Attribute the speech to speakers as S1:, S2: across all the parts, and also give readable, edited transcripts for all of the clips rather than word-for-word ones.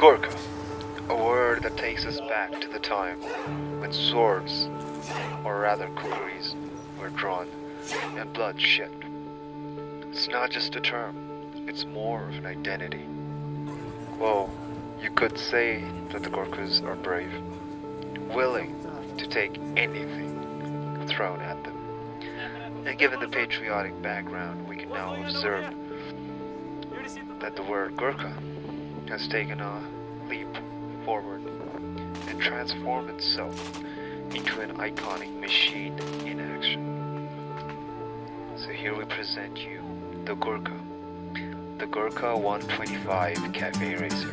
S1: Gurkha, a word that takes us back to the time when swords, or rather kukris, were drawn and blood shed. It's not just a term, it's more of an identity. Well, you could say that the Gurkhas are brave, willing to take anything thrown at them. And given the patriotic background, we can now observe that the word Gurkha has taken a leap forward and transformed itself into an iconic machine in action. So here we present you the Gurkha 125 Cafe Racer.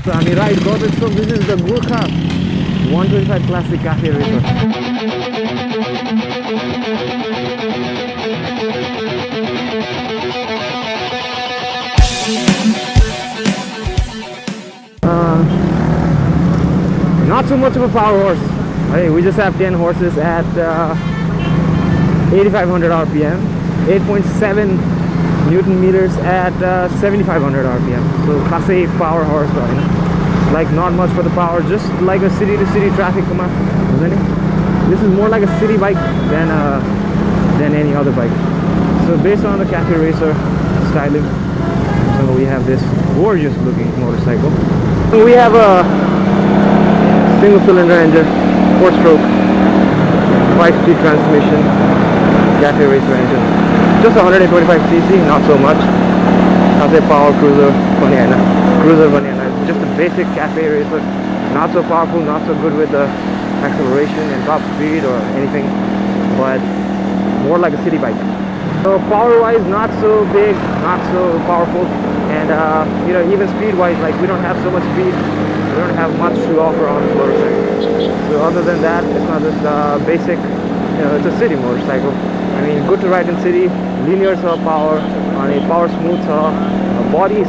S2: So I'm right, Garbage. So this is the Gurkha 125 Classic Cafe Racer. Not so much of a power horse. Hey, we just have 10 horses at 8500 RPM, 8.7 Newton meters at 7500 RPM. So class A power horse, like not much for the power, just like a city to city traffic. Come on, this is more like a city bike than any other bike. So based on the Cafe Racer styling, so we have this gorgeous looking motorcycle. So we have a single cylinder engine, 4-stroke, 5-speed transmission, Cafe Racer engine. Just 125cc, not so much. Class A power cruiser banana. It's just a basic Cafe Racer. Not so powerful, not so good with the acceleration and top speed or anything, but more like a city bike. So power-wise, not so big, not so powerful, and you know, even speed-wise, like we don't have so much speed. We don't have much to offer on the motorcycle. So other than that, it's not just basic. You know, it's a city motorcycle. I mean, good to ride in city. Linear saw power, on a power smooth saw, body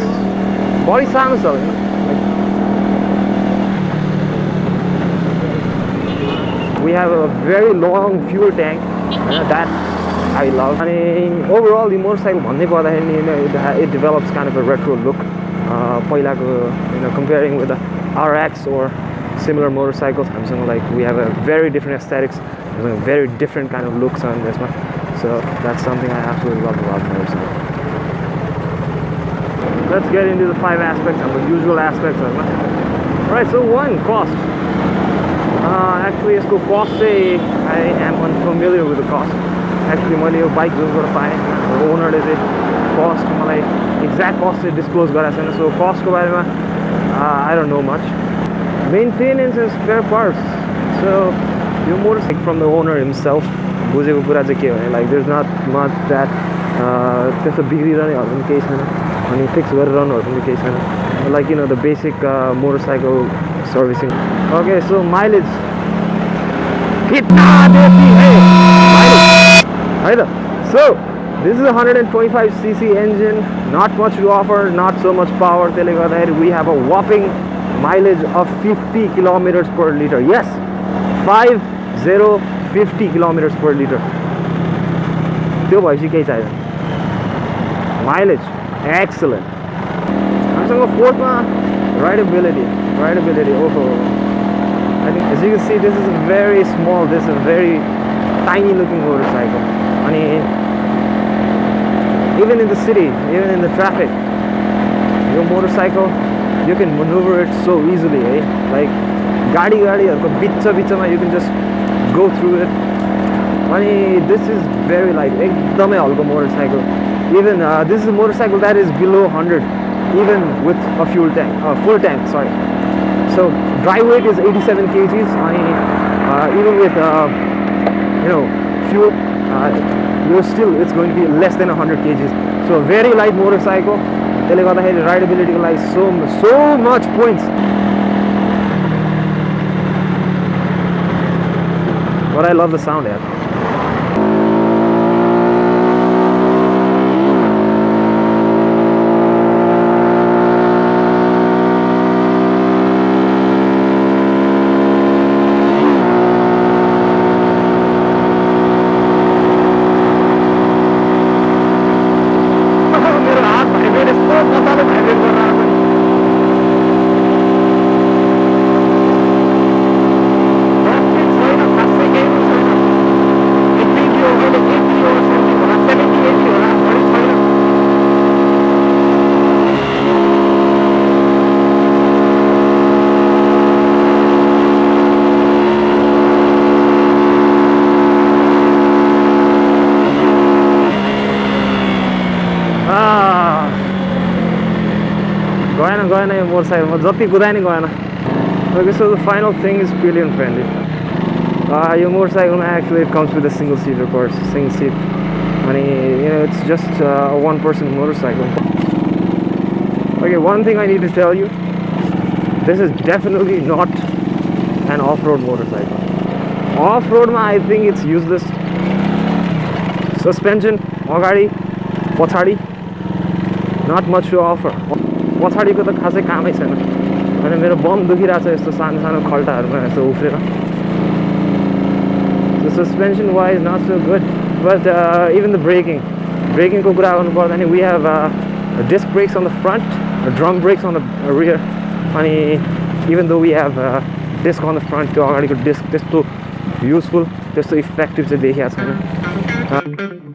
S2: sound saw. We have a very long fuel tank. That I love. And overall, the motorcycle, it develops kind of a retro look. Comparing with the RX or similar motorcycles, I'm saying like we have a very different aesthetics, a very different kind of looks on this one. So that's something I absolutely love about motorcycle. Let's get into the 5 aspects and the usual aspects of it. Alright, so 1, cost. Actually, इसको cost से I am unfamiliar with the cost. Actually, मैले यो bike use गरेर पाएँ. The owner ले चाहिँ cost मलाई exact cost से disclose गरेको छैन. So cost को बारेमा I don't know much. Maintenance and spare parts. So your motorcycle from the owner himself. बुझेको कुरा चाहिँ के हो भने like there's not much that त्यस्तो बिग्रिरहनेहरु पनि केही छैन अनि फिक्स गरिरहनुहरु पनि केही छैन. Like, you know, the basic motorcycle servicing. Okay, so mileage. कितना देती है mileage? है त? So this is a 125cc engine. Not much to offer, not so much power. त्यसले गर्दाखेरि we have a whopping mileage of 50 kilometers per liter. Yes, 50 kilometers per liter. त्यो भएपछि केही चाहिदैन. Mileage, excellent. हामीसँग फोर्थमा rideability. Oh. I think as you can see, this is very small. This is a very tiny looking motorcycle. And even in the city, even in the traffic, your motorcycle, you can maneuver it so easily, eh? Like गाडीहरुको बिचमा you can just go through it. And this is very light, एकदमै हल्को motorcycle. Even this is a motorcycle that is below 100, even with a full tank, sorry. So dry weight is 87 kgs. And even with fuel, it's going to be less than 100 kgs. So a very light motorcycle. त्यसले गर्दाखेरि rideability को लागि so much points. But I love the sound, yeah. गएन यो मोटरसाइकलमा जति कुदाए नि गएन. Okay, so the final thing is pillion friendly. Your motorcycle actually it comes with a single seat, of course, single seat. And it's just a one-person motorcycle. Okay, one thing I need to tell you: this is definitely not an off-road motorcycle. Off-road, I think it's useless. Suspension, agadi, पछाडी, not much to offer. पछाडीको त खासै कामै छैन. अनि मेरो बम दुखिरहेछ यस्तो सानो खल्टाहरुमा यस्तो उफ्रेर. The suspension wise not so good, but even the braking को कुरा गर्नु पर्दा नि we have disc brakes on the front, drum brakes on the rear. अनि even though we have disc on the front, त्यो अगाडिको disc त्यस्तो useful, त्यस्तो effective चाहिँ देखिएको छैन.